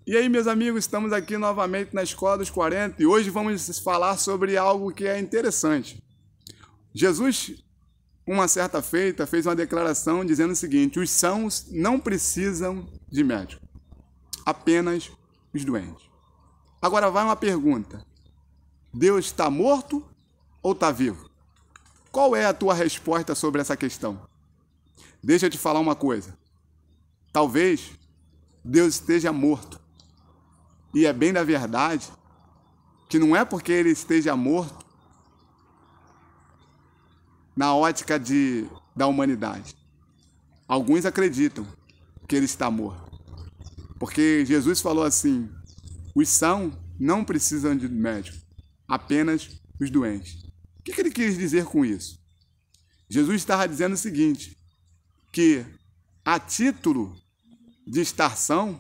E aí, meus amigos, estamos aqui novamente na Escola dos 40 e hoje vamos falar sobre algo que é interessante. Jesus, uma certa feita, fez uma declaração dizendo o seguinte: os sãos não precisam de médico, apenas os doentes. Agora vai uma pergunta: Deus está morto ou está vivo? Qual é a tua resposta sobre essa questão? Deixa eu te falar uma coisa. Talvez Deus esteja morto. E é bem da verdade que não é porque ele esteja morto na ótica da humanidade. Alguns acreditam que ele está morto. Porque Jesus falou assim: os sãos não precisam de médico, apenas os doentes. O que ele quis dizer com isso? Jesus estava dizendo o seguinte, que a título de estar são,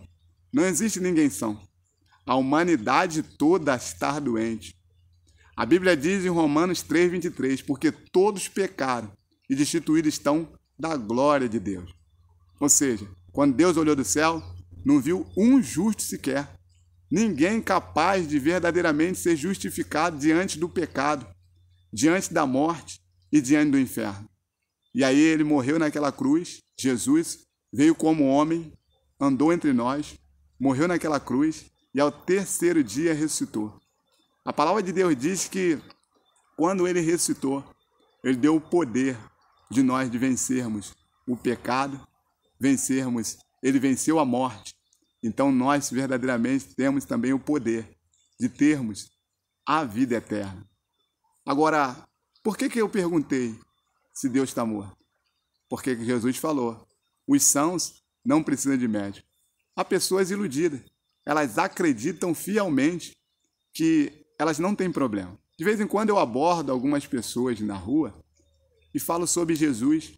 não existe ninguém são. A humanidade toda está doente. A Bíblia diz em Romanos 3:23, porque todos pecaram e destituídos estão da glória de Deus. Ou seja, quando Deus olhou do céu, não viu um justo sequer. Ninguém capaz de verdadeiramente ser justificado diante do pecado, diante da morte e diante do inferno. E aí ele morreu naquela cruz. Jesus veio como homem, andou entre nós, morreu naquela cruz e ao terceiro dia ressuscitou. A palavra de Deus diz que quando ele ressuscitou, ele deu o poder de nós de vencermos o pecado, ele venceu a morte. Então nós verdadeiramente temos também o poder de termos a vida eterna. Agora, por que eu perguntei se Deus está morto? Porque Jesus falou: os sãos não precisam de médico. Há pessoas iludidas. Elas acreditam fielmente que elas não têm problema. De vez em quando eu abordo algumas pessoas na rua e falo sobre Jesus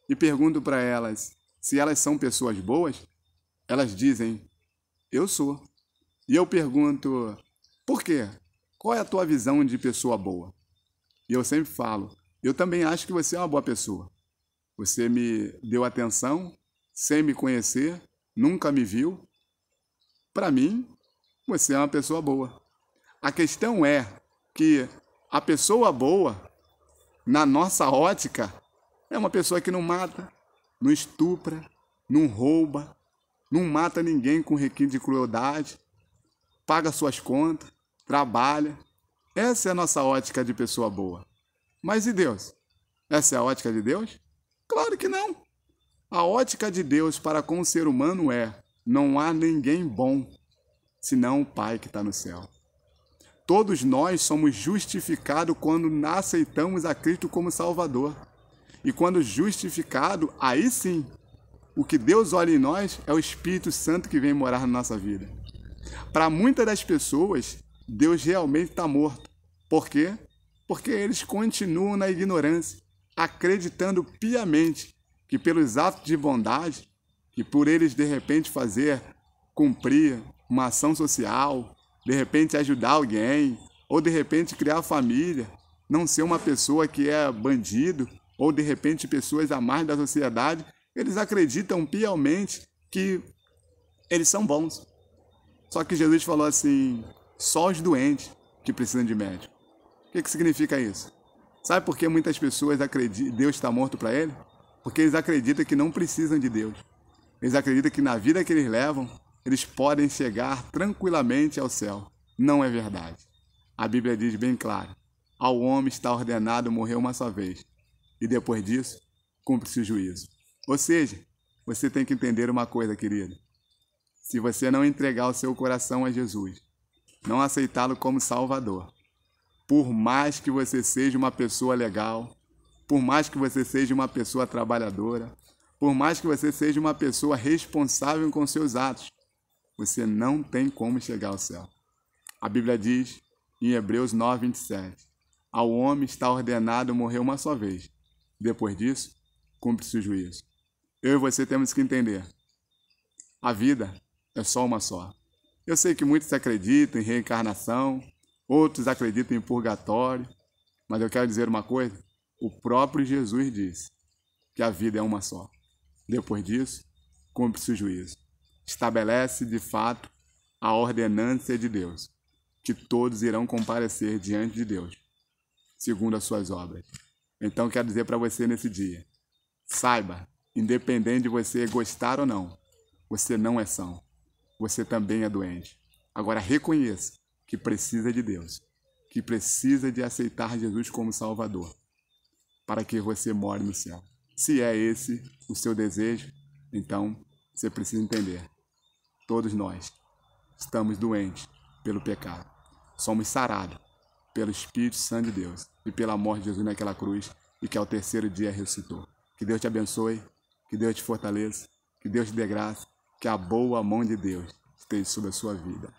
e pergunto para elas se elas são pessoas boas. Elas dizem: eu sou. E eu pergunto: por quê? Qual é a tua visão de pessoa boa? E eu sempre falo: eu também acho que você é uma boa pessoa. Você me deu atenção sem me conhecer, nunca me viu. Para mim, você é uma pessoa boa. A questão é que a pessoa boa, na nossa ótica, é uma pessoa que não mata, não estupra, não rouba, não mata ninguém com requinte de crueldade, paga suas contas, trabalha. Essa é a nossa ótica de pessoa boa. Mas e Deus? Essa é a ótica de Deus? Claro que não. A ótica de Deus para com o ser humano é: não há ninguém bom, senão o Pai que está no céu. Todos nós somos justificados quando aceitamos a Cristo como Salvador. E quando justificado, aí sim, o que Deus olha em nós é o Espírito Santo que vem morar na nossa vida. Para muitas das pessoas, Deus realmente está morto. Por quê? Porque eles continuam na ignorância, acreditando piamente que pelos atos de bondade, que por eles de repente cumprir uma ação social, de repente ajudar alguém, ou de repente criar família, não ser uma pessoa que é bandido, ou de repente pessoas à margem da sociedade, eles acreditam piamente que eles são bons. Só que Jesus falou assim: só os doentes que precisam de médico. O que significa isso? Sabe por que muitas pessoas acreditam que Deus está morto para ele? Porque eles acreditam que não precisam de Deus. Eles acreditam que na vida que eles levam, eles podem chegar tranquilamente ao céu. Não é verdade. A Bíblia diz bem claro: ao homem está ordenado morrer uma só vez, e depois disso, cumpre-se o juízo. Ou seja, você tem que entender uma coisa, querido. Se você não entregar o seu coração a Jesus, não aceitá-lo como Salvador, por mais que você seja uma pessoa legal, por mais que você seja uma pessoa trabalhadora, por mais que você seja uma pessoa responsável com seus atos, você não tem como chegar ao céu. A Bíblia diz em Hebreus 9:27, ao homem está ordenado morrer uma só vez. Depois disso, cumpre-se o juízo. Eu e você temos que entender: a vida é só uma só. Eu sei que muitos acreditam em reencarnação, outros acreditam em purgatório, mas eu quero dizer uma coisa: o próprio Jesus disse que a vida é uma só. Depois disso, cumpre-se o juízo. Estabelece, de fato, a ordenança de Deus, que todos irão comparecer diante de Deus, segundo as suas obras. Então, quero dizer para você nesse dia, saiba, independente de você gostar ou não, você não é são. Você também é doente. Agora, reconheça que precisa de Deus, que precisa de aceitar Jesus como Salvador, para que você more no céu. Se é esse o seu desejo, então você precisa entender. Todos nós estamos doentes pelo pecado. Somos sarados pelo Espírito Santo de Deus e pela morte de Jesus naquela cruz e que ao terceiro dia ressuscitou. Que Deus te abençoe, que Deus te fortaleça, que Deus te dê graça, que a boa mão de Deus esteja sobre a sua vida.